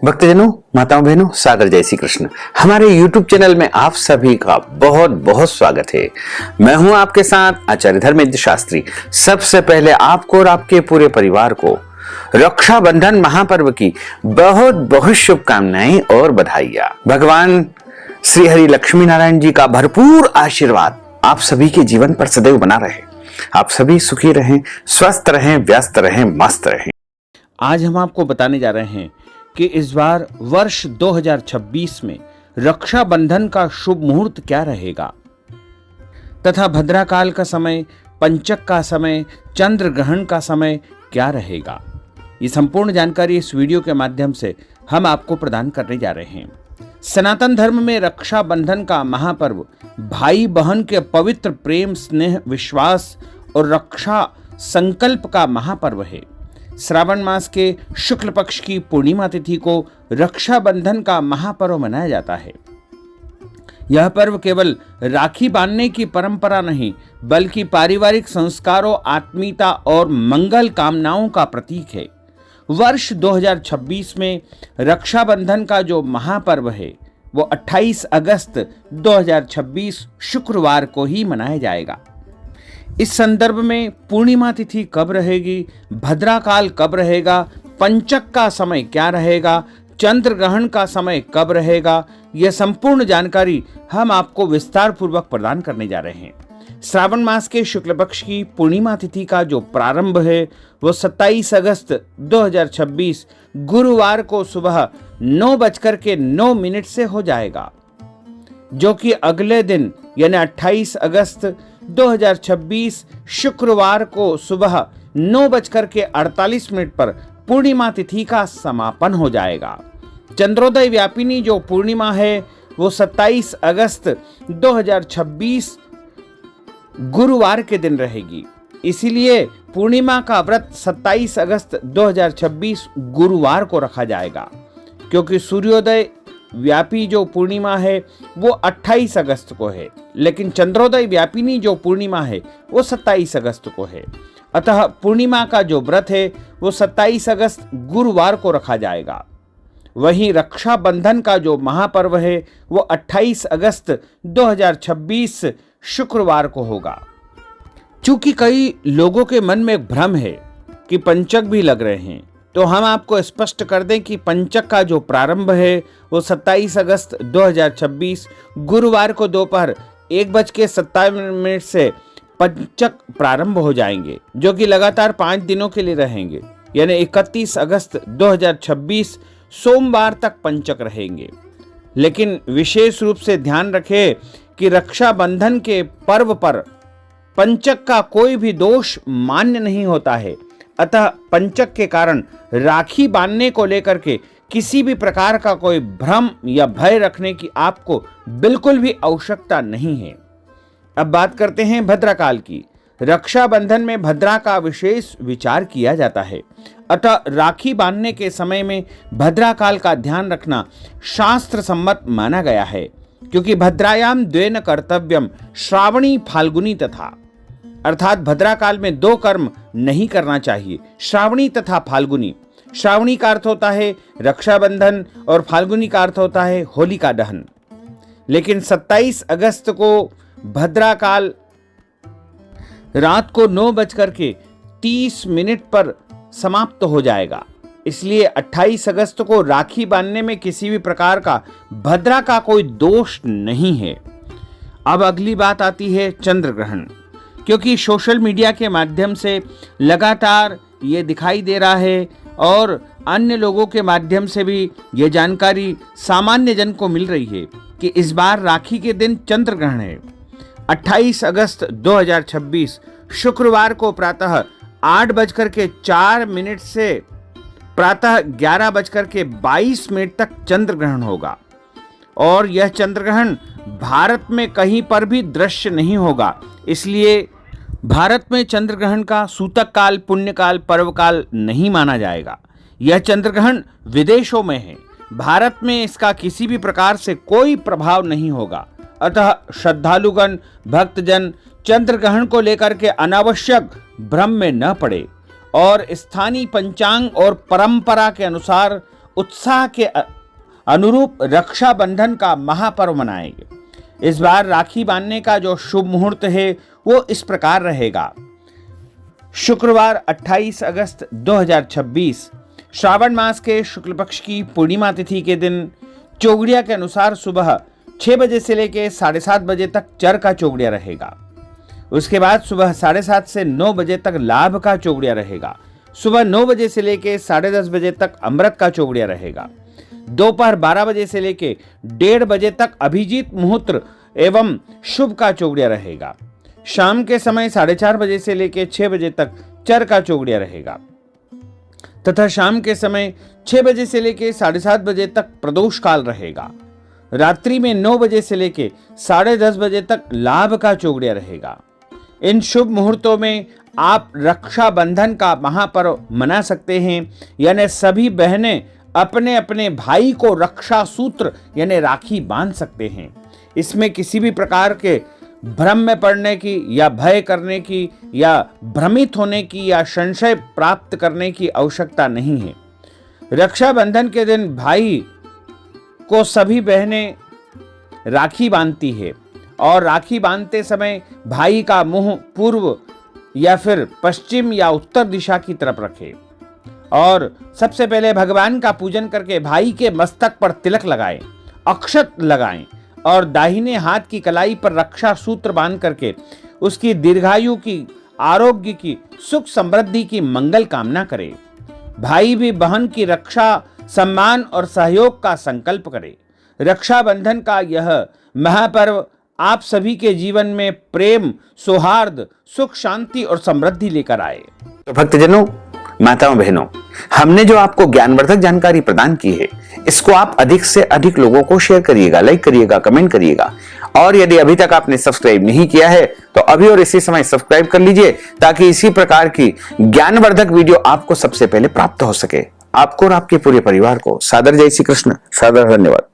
भक्तजनों, माताओं, बहनों, सादर जय श्री कृष्ण। हमारे YouTube चैनल में आप सभी का बहुत बहुत स्वागत है। मैं हूं आपके साथ आचार्य धर्मेंद्र शास्त्री। सबसे पहले आपको और आपके पूरे परिवार को रक्षाबंधन महापर्व की बहुत बहुत शुभकामनाएं और बधाइयां। भगवान श्री हरि लक्ष्मी नारायण जी का भरपूर आशीर्वाद आप सभी के जीवन पर सदैव बना रहे। आप सभी सुखी रहें, स्वस्थ रहें, व्यस्त रहें, मस्त रहें। आज हम आपको बताने जा रहे हैं कि इस बार वर्ष 2026 में रक्षाबंधन का शुभ मुहूर्त क्या रहेगा तथा भद्राकाल का समय, पंचक का समय, चंद्र ग्रहण का समय क्या रहेगा। ये संपूर्ण जानकारी इस वीडियो के माध्यम से हम आपको प्रदान करने जा रहे हैं। सनातन धर्म में रक्षाबंधन का महापर्व भाई बहन के पवित्र प्रेम, स्नेह, विश्वास और रक्षा संकल्प का महापर्व है। श्रावण मास के शुक्ल पक्ष की पूर्णिमा तिथि को रक्षाबंधन का महापर्व मनाया जाता है। यह पर्व केवल राखी बांधने की परंपरा नहीं, बल्कि पारिवारिक संस्कारों, आत्मीयता और मंगल कामनाओं का प्रतीक है। वर्ष 2026 में रक्षाबंधन का जो महापर्व है वो 28 अगस्त 2026 शुक्रवार को ही मनाया जाएगा। इस संदर्भ में पूर्णिमा तिथि कब रहेगी, भद्राकाल कब रहेगा, पंचक का समय क्या रहेगा, चंद्र ग्रहण का समय कब रहेगा, यह संपूर्ण जानकारी हम आपको विस्तार पूर्वक प्रदान करने जा रहे हैं। श्रावण मास के शुक्ल पक्ष की पूर्णिमा तिथि का जो प्रारंभ है वो 27 अगस्त 2026 गुरुवार को सुबह 9:09 से हो जाएगा, जो कि अगले दिन यानी 28 अगस्त 2026 शुक्रवार को सुबह 9:48 पर पूर्णिमा तिथि का समापन हो जाएगा। चंद्रोदय व्यापिनी जो पूर्णिमा है वो 27 अगस्त 2026 गुरुवार के दिन रहेगी। इसीलिए पूर्णिमा का व्रत 27 अगस्त 2026 गुरुवार को रखा जाएगा, क्योंकि सूर्योदय व्यापी जो पूर्णिमा है वो 28 अगस्त को है, लेकिन चंद्रोदय व्यापिनी जो पूर्णिमा है वो 27 अगस्त को है। अतः पूर्णिमा का जो व्रत है वो 27 अगस्त गुरुवार को रखा जाएगा। वहीं रक्षाबंधन का जो महापर्व है वो 28 अगस्त 2026 शुक्रवार को होगा। चूंकि कई लोगों के मन में एक भ्रम है कि पंचक भी लग रहे हैं, तो हम आपको स्पष्ट कर दें कि पंचक का जो प्रारंभ है वो 27 अगस्त 2026 गुरुवार को दोपहर 1:57 से पंचक प्रारंभ हो जाएंगे, जो कि लगातार 5 दिनों के लिए रहेंगे, यानी 31 अगस्त 2026 सोमवार तक पंचक रहेंगे। लेकिन विशेष रूप से ध्यान रखें कि रक्षाबंधन के पर्व पर पंचक का कोई भी दोष मान्य नहीं होता है। अतः पंचक के कारण राखी बांधने को लेकर के किसी भी प्रकार का कोई भ्रम या भय रखने की आपको बिल्कुल भी आवश्यकता नहीं है। अब बात करते हैं भद्राकाल की। रक्षाबंधन में भद्रा का विशेष विचार किया जाता है। अतः राखी बांधने के समय में भद्राकाल का ध्यान रखना शास्त्र सम्मत माना गया है, क्योंकि भद्रायाम द्वेन कर्तव्यम श्रावणी फाल्गुनी तथा, अर्थात भद्राकाल में 2 कर्म नहीं करना चाहिए, श्रावणी तथा फाल्गुनी। श्रावणी का अर्थ होता है रक्षाबंधन और फाल्गुनी का अर्थ होता है होलिका दहन। लेकिन 27 अगस्त को भद्राकाल रात को 9:30 पर समाप्त हो जाएगा। इसलिए 28 अगस्त को राखी बांधने में किसी भी प्रकार का भद्रा का कोई दोष नहीं है। अब अगली बात आती है चंद्र ग्रहण, क्योंकि सोशल मीडिया के माध्यम से लगातार ये दिखाई दे रहा है और अन्य लोगों के माध्यम से भी ये जानकारी सामान्य जन को मिल रही है कि इस बार राखी के दिन चंद्र ग्रहण है। 28 अगस्त 2026 शुक्रवार को प्रातः 8:04 से प्रातः 11:22 तक चंद्र ग्रहण होगा, और यह चंद्र ग्रहण भारत में कहीं पर भी दृश्य नहीं होगा। इसलिए भारत में चंद्र ग्रहण का सूतक काल, पुण्यकाल, पर्वकाल नहीं माना जाएगा। यह चंद्र ग्रहण विदेशों में है, भारत में इसका किसी भी प्रकार से कोई प्रभाव नहीं होगा। अतः श्रद्धालुगण, भक्तजन चंद्र ग्रहण को लेकर के अनावश्यक भ्रम में न पड़े और स्थानीय पंचांग और परंपरा के अनुसार उत्साह के अनुरूप रक्षाबंधन का महापर्व मनाएंगे। इस बार राखी बांधने का जो शुभ मुहूर्त है वो इस प्रकार रहेगा। शुक्रवार 28 अगस्त 2026 श्रावण मास के शुक्ल पक्ष की पूर्णिमा तिथि के दिन चौगड़िया के अनुसार सुबह 6 बजे से लेकर 7:30 बजे तक चर का चौगड़िया रहेगा। उसके बाद सुबह 7:30 से 9 बजे तक लाभ का चौगड़िया रहेगा। सुबह 9 बजे से लेकर 10:30 बजे तक अमृत का चौगड़िया रहेगा। दोपहर 12 बजे से लेकर 1:30 बजे तक अभिजीत मुहूर्त एवं शुभ का चौगड़िया रहेगा। शाम के समय 4:30 बजे से लेकर 6 बजे तक चर का चौगड़िया रहेगा तथा शाम के समय 6 बजे से लेकर 7:30 बजे तक प्रदोष काल रहेगा। रात्रि में 9 बजे से लेकर 10:30 बजे तक लाभ का चौगड़िया रहेगा। इन शुभ मुहूर्तों में आप रक्षाबंधन का महापर्व मना सकते हैं, यानी सभी बहनें अपने अपने भाई को रक्षा सूत्र यानी राखी बांध सकते हैं। इसमें किसी भी प्रकार के भ्रम में पड़ने की या भय करने की या भ्रमित होने की या संशय प्राप्त करने की आवश्यकता नहीं है। रक्षाबंधन के दिन भाई को सभी बहनें राखी बांधती है और राखी बांधते समय भाई का मुंह पूर्व या फिर पश्चिम या उत्तर दिशा की तरफ रखें और सबसे पहले भगवान का पूजन करके भाई के मस्तक पर तिलक लगाएं, अक्षत लगाएं और दाहिने हाथ की कलाई पर रक्षा सूत्र बांध करके उसकी दीर्घायु की, आरोग्य की, सुख समृद्धि की मंगल कामना करे। भाई भी बहन की रक्षा, सम्मान और सहयोग का संकल्प करे। रक्षाबंधन का यह महापर्व आप सभी के जीवन में प्रेम, सौहार्द, सुख, शांति और समृद्धि लेकर आए। तो भक्तजनों, माताओं, बहनों, हमने जो आपको ज्ञानवर्धक जानकारी प्रदान की है, इसको आप अधिक से अधिक लोगों को शेयर करिएगा, लाइक करिएगा, कमेंट करिएगा। और यदि अभी तक आपने सब्सक्राइब नहीं किया है तो अभी और इसी समय सब्सक्राइब कर लीजिए ताकि इसी प्रकार की ज्ञानवर्धक वीडियो आपको सबसे पहले प्राप्त हो सके। आपको और आपके पूरे परिवार को सादर जय श्री कृष्ण, सादर धन्यवाद।